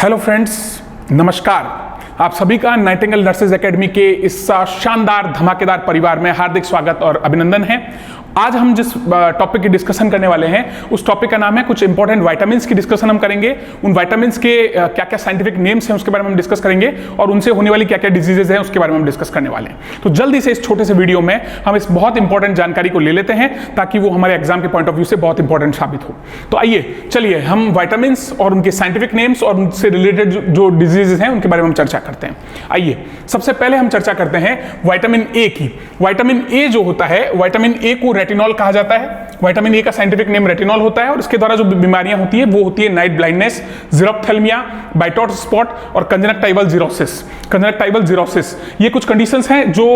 Hello friends, नमस्कार। आप सभी का नाइटिंगेल नर्सेज एकेडमी के इस शानदार धमाकेदार परिवार में हार्दिक स्वागत और अभिनंदन है। आज हम जिस टॉपिक की डिस्कशन करने वाले हैं उस टॉपिक का नाम है कुछ इंपॉर्टेंट विटामिन्स की डिस्कशन हम करेंगे। उन विटामिन्स के क्या क्या साइंटिफिक नेम्स हैं उसके बारे में हम डिस्कस करेंगे और उनसे होने वाली क्या क्या डिजीजेज हैं उसके बारे में हम डिस्कस करने वाले हैं। तो जल्दी से इस छोटे से वीडियो में हम इस बहुत इंपॉर्टेंट जानकारी को ले लेते हैं ताकि वो हमारे एग्जाम के पॉइंट ऑफ व्यू से बहुत इंपॉर्टेंट साबित हो। तो आइए चलिए हम विटामिन्स और उनके साइंटिफिक नेम्स और उनसे रिलेटेड जो डिजीजेज हैं उनके बारे में हम चर्चा करते हैं। आइए सबसे पहले हम चर्चा करते हैं विटामिन ए की। विटामिन ए जो होता है, विटामिन ए को रेटिनॉल कहा जाता है। विटामिन ए का साइंटिफिक नेम रेटिनॉल होता है और इसके द्वारा जो बीमारियां होती है वो होती है नाइट ब्लाइंडनेस, ज़ीरोफ्थेल्मिया, बाइटॉट स्पॉट और कंजक्टाइवल जीरोसिस। कंजक्टाइवल जीरोसिस ये कुछ कंडीशंस हैं जो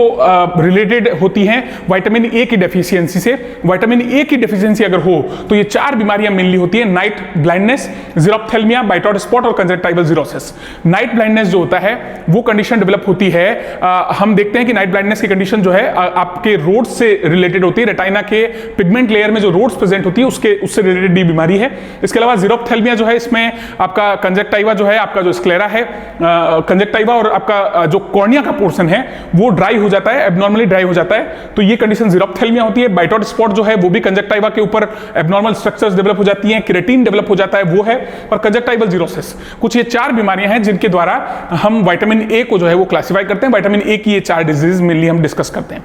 रिलेटेड होती हैं विटामिन ए की डेफिशिएंसी से। विटामिन ए की डेफिशिएंसी अगर हो तो ये चार बीमारियां मेनली होती है: नाइट ब्लाइंडनेस, ज़ीरोफ्थेल्मिया, बाइटॉट स्पॉट और कंजक्टाइवल जीरोसिस। नाइट ब्लाइंडनेस जो होता है वो कंडीशन डेवलप होती है, हम देखते हैं कि नाइट ब्लाइंडनेस की कंडीशन जो है आपके रोड्स से रिलेटेड होती है। रेटाइना के पिगमेंट लेयर में जो रोड्स प्रेजेंट होती है उससे रिलेटेड बीमारी है। इसके अलावा ज़ीरोफ्थेल्मिया जो है, इसमें आपका कंजक्टाइवा जो है, आपका जो स्क्लेरा है, कंजक्टाइवा और आपका जो कॉर्निया का पोर्शन है वो ड्राई हो जाता है, एबनॉर्मली ड्राई हो जाता है। तो ये कंडीशन ज़ीरोफ्थेल्मिया होती है। बाइटॉट स्पॉट जो है वो भी कंजक्टाइवा के ऊपर एबनॉर्मल स्ट्रक्चर्स डेवलप हो जाती हैं, केराटिन डेवलप हो जाता है, वो है। और कंजक्टाइवल जीरोसिस, कुछ ये चार बीमारियां हैं जिनके द्वारा हम विटामिन ए को जो है वो क्लासिफाई करते हैं। विटामिन ए की ये चार डिजीज मेनली हम डिस्कस करते हैं।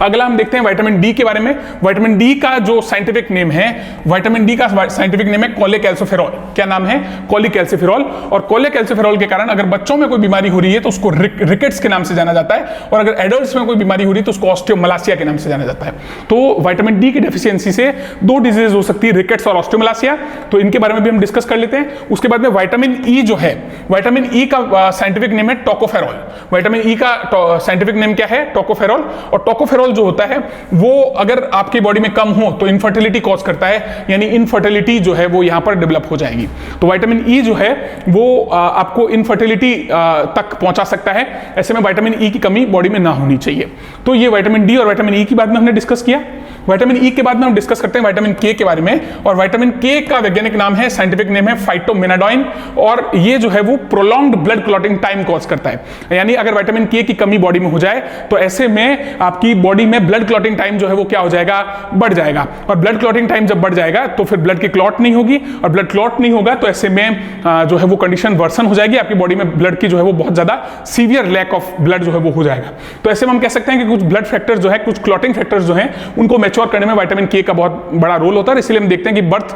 अगला हम देखते हैं विटामिन डी के बारे में। विटामिन डी का जो साइंटिफिक नेम है, विटामिन डी का साइंटिफिक नेम है कोलेकैल्सिफेरॉल। क्या नाम है? कोलेकैल्सिफेरॉल। और कोलेकैल्सिफेरॉल के कारण अगर बच्चों में कोई बीमारी हो रही है तो उसको रिकेट्स के नाम से जाना जाता है, और अगर एडल्ट्स में कोई बीमारी हो रही है तो उसको ऑस्टियोमलासिया के नाम से जाना जाता है। तो विटामिन डी की डेफिशिएंसी से दो डिजीज हो सकती है, रिकेट्स और ऑस्टियोमलासिया। तो इनके बारे में भी हम डिस्कस कर लेते हैं। उसके बाद में विटामिन ई जो है, विटामिन ई का साइंटिफिक नेम है टोकोफेरॉल। विटामिन ई का साइंटिफिक नेम क्या है? टोकोफेरॉल। और टोकोफेरॉल जो होता है वो अगर आपकी बॉडी में कम हो तो इनफर्टिलिटी कॉज करता है, यानी इनफर्टिलिटी जो है वो यहां पर डेवलप हो जाएगी। तो विटामिन ई जो है वो आपको इनफर्टिलिटी तक पहुंचा सकता है। ऐसे में विटामिन ई की कमी बॉडी में ना होनी चाहिए। तो ये विटामिन डी और विटामिन ई की बात में हमने डिस्कस किया। विटामिन ई के बाद में हम डिस्कस करते हैं विटामिन के बारे में। और विटामिन के का वैज्ञानिक नाम है, साइंटिफिक नेम है फाइटोमेनाडोइन। और ये जो है वो prolonged blood clotting time cause करता है, यानी अगर विटामिन के की कमी बॉडी में हो जाए तो ऐसे में आपकी बॉडी में ब्लड क्लॉटिंग टाइम जो है वो क्या हो जाएगा? बढ़ जाएगा। और ब्लड क्लॉटिंग टाइम जब बढ़ जाएगा तो फिर ब्लड की क्लॉट नहीं होगी, और ब्लड क्लॉट नहीं होगा तो ऐसे में जो है वो कंडीशन वर्सन हो जाएगी। आपकी बॉडी में ब्लड की जो है वो बहुत ज्यादा सीवियर लैक ऑफ ब्लड जो है वो हो जाएगा। तो ऐसे में हम कह सकते हैं कि कुछ ब्लड फैक्टर्स जो है, कुछ क्लॉटिंग फैक्टर्स जो हैं उनको मैच्योर करने में विटामिन के का बहुत बड़ा रोल होता है। इसलिए हम देखते हैं कि बर्थ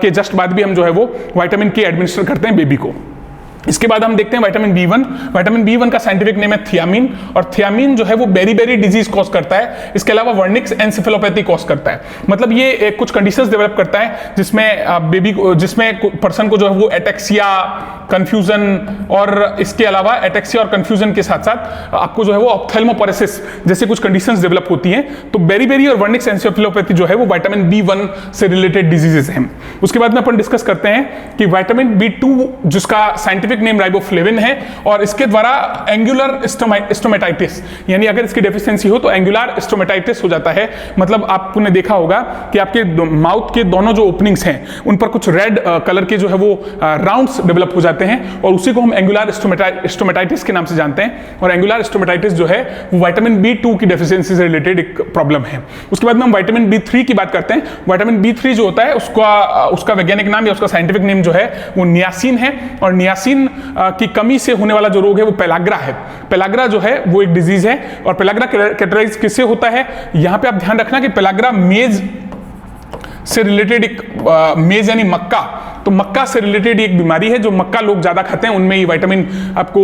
के जस्ट बाद भी हम जो है वो विटामिन के एडमिनिस्टर करते हैं बेबी को। इसके बाद हम देखते हैं विटामिन बी1। विटामिन बी1 का साइंटिफिक नेम है थियामिन। और थियामिन जो है वो बेरी डिजीज कॉज करता है। इसके अलावा वर्निक्स एन्सेफेलोपैथी कॉज करता है। मतलब ये कुछ कंडीशंस डेवलप करता है जिसमें बेबी को, जिसमें पर्सन को जो है वो एटेक्सिया, कंफ्यूजन, और इसके अलावा एटेक्सिया और कंफ्यूजन के साथ साथ आपको जो है वो ऑप्थेल्मोपरेसिस जैसे कुछ कंडीशंस डेवलप होती हैं। तो बेरी और वर्निक्स एन्सेफेलोपैथी जो है वो विटामिन बी1 से रिलेटेड डिजीजेस हैं। उसके बाद में अपन डिस्कस करते हैं कि विटामिन बी2 जिसका साइंटिफिक नेम राइबोफ्लेविन है, और इसके द्वारा एंगुलर स्टोमेटाइटिस, यानी अगर इसकी डेफिशिएंसी हो तो एंगुलर स्टोमेटाइटिस हो जाता है। मतलब आपने देखा होगा कि आपके माउथ के दोनों जो ओपनिंग्स हैं उन पर कुछ रेड कलर के जो है वो राउंड्स डेवलप हो जाते हैं, और उसी को हम एंगुलर स्टोमेटाइटिस के नाम से जानते हैं। और एंगुलर स्टोमेटाइटिस जो है वो विटामिन बी2 की डेफिशिएंसी से रिलेटेड एक प्रॉब्लम है। उसके बाद में हम विटामिन बी3 की बात करते हैं। विटामिन बी3 जो होता है उसका वैज्ञानिक नाम या उसका साइंटिफिक नेम जो है वो नियासिन है। और नियासिन की कमी से होने वाला जो रोग है वो पेलाग्रा है। पेलाग्रा जो है वो एक डिजीज है। और पेलाग्रा कैटेगराइज किससे होता है? यहां पे आप ध्यान रखना कि पेलाग्रा मेज से रिलेटेड एक मेज यानी मक्का, तो मक्का से रिलेटेड एक बीमारी है जो मक्का लोग ज्यादा खाते हैं, उनमें ये विटामिन आपको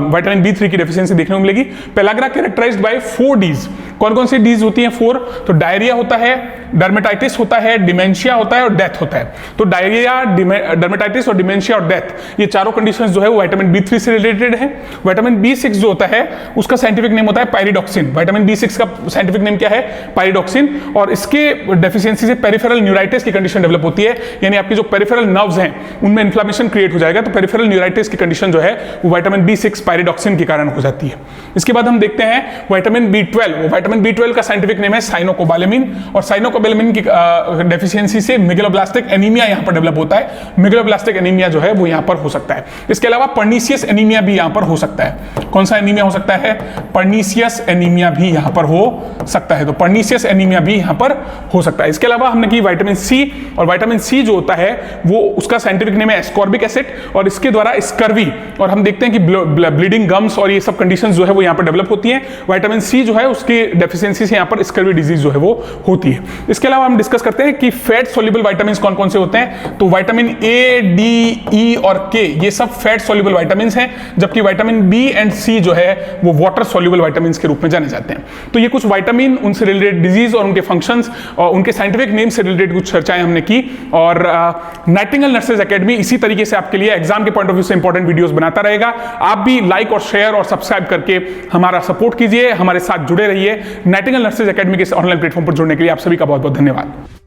विटामिन बी3 की डेफिशिएंसी देखने को मिलेगी। पेलाग्रा कैरेक्टराइज्ड बाय 4 डीज। कौन कौन सी डीज होती हैं? 4। तो डायरिया होता है, डर्मेटाइटिस होता है, डिमेंशिया होता है और डेथ होता है। तो डायरिया, डर्मेटाइटिस और डिमेंशिया और डेथ, ये चारों कंडीशंस जो है वो विटामिन बी3 से रिलेटेड है। विटामिन बी6 जो होता है उसका साइंटिफिक नेम होता है पायरिडॉक्सिन। विटामिन बी6 का साइंटिफिक नेम क्या है? पायरिडॉक्सिन। और इसके डेफिशिएंसी से पेरिफेरल न्यूराइटिस की कंडीशन डेवलप होती है, यानी आपकी जो पेरिफेरल नर्व्स हैं उनमें इन्फ्लेमेशन क्रिएट हो जाएगा, तो पेरिफेरल न्यूराइटिस की कंडीशन जो है वो विटामिन B6 पायरिडॉक्सिन के कारण हो जाती है। इसके बाद हम देखते हैं विटामिन B12। वो विटामिन B12 का साइंटिफिक नेम है साइनोकोबालेमिन, और साइनोकोबालेमिन की डेफिशिएंसी से मेगलोब्लास्टिक एनीमिया यहां पर डेवलप होता है। मेगलोब्लास्टिक एनीमिया जो है वो यहां पर हो सकता है। इसके अलावा पर्नीशियस एनीमिया भी यहां पर हो सकता है। कौन सा एनीमिया हो सकता है? पर्नीशियस एनीमिया भी यहां पर हो सकता है, तो पर्नीशियस एनीमिया भी यहां पर हो सकता है। इसके अलावा हमने की विटामिन सी, और विटामिन सी जो होता है वो उसका साइंटिफिक नेम है एस्कॉर्बिक एसिड, और इसके द्वारा स्कर्वी, और हम देखते हैं कि ब्लीडिंग गम्स और ये सब कंडीशंस जो है वो यहां पर डेवलप होती हैं। विटामिन सी जो है उसकी डेफिशिएंसी से यहां पर स्कर्वी डिजीज जो है वो होती है। इसके अलावा हम डिस्कस करते हैं कि फैट सोल्यूबल विटामिन कौन कौन से होते हैं। तो विटामिन ए, डी, ई और के ये सब फैट सोल्यूबल विटामिन हैं, जबकि विटामिन बी एंड सी जो है वो वाटर सोल्यूबल विटामिन के रूप में जाने जाते हैं। तो ये कुछ विटामिन, उनसे रिलेटेड डिजीज और उनके फंक्शंस और उनके साइंटिफिक नेम से रिलेटेड कुछ चर्चाएं हमने की। और नाइटिंगेल नर्सेज एकेडमी इसी तरीके से आपके लिए एग्जाम के पॉइंट ऑफ व्यू से इंपॉर्टेंट वीडियोस बनाता रहेगा। आप भी लाइक और शेयर और सब्सक्राइब करके हमारा सपोर्ट कीजिए, हमारे साथ जुड़े रहिए। नाइटिंगेल नर्सेज एकेडमी के ऑनलाइन प्लेटफॉर्म पर जुड़ने के लिए आप सभी का बहुत बहुत धन्यवाद।